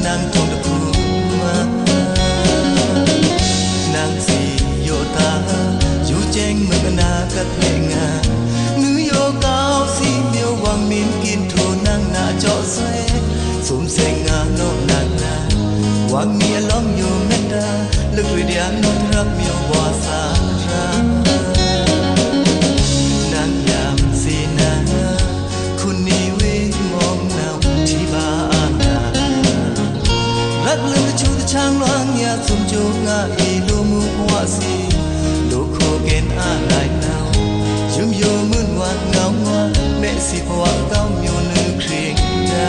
นางทองตะคูมานางสีโยตาอยู่แจ้งเมืองอนาคตเพงาnữโยกาวสีเมียววังมินกินโทนางหน้าเจาะแสสมเสงงาโนนางนาวังมีอล้อมอยู่เมตตาลึกวิญญาณนนรักเมียววาสารานางยามสีนาคุณนี้เวมองนาวที่บ้านนารักลืมชูตะช้างลางยาสุมโจงาอีดูมุวาสีดูโคเกนอาลายนาวยุมโยมื่นวานเงางัวแม่สิภวะเก้าเมียวนึกเครียงดา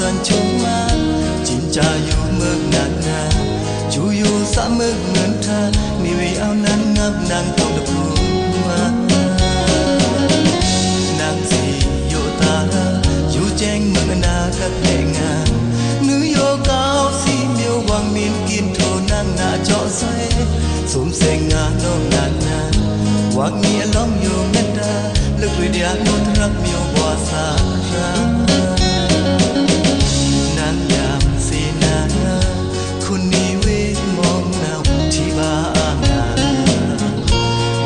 สันชุมาจินจาอยู่เมืองนางนาจูอยู่สะเมืองเหมือนทานี่เวเอานั้นงับนางทองตะคูมานางสีโยตาอยู่แจ้งเมืองอนาคตเพงาnữโยกาวสีเมียววังมินกินโทนางหน้าเจาะใสสมเสงงาน้องนางนาวังมีอล้อมอยู่เมตตาลึกวิญญาณนนรักเมียววาสารานางยามสีนาคุณนี้เวมองนาวที่บ้านนา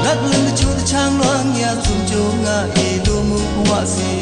รักลืมชูตะช้างลวงยาสุมโจงาอีดูมุวาสี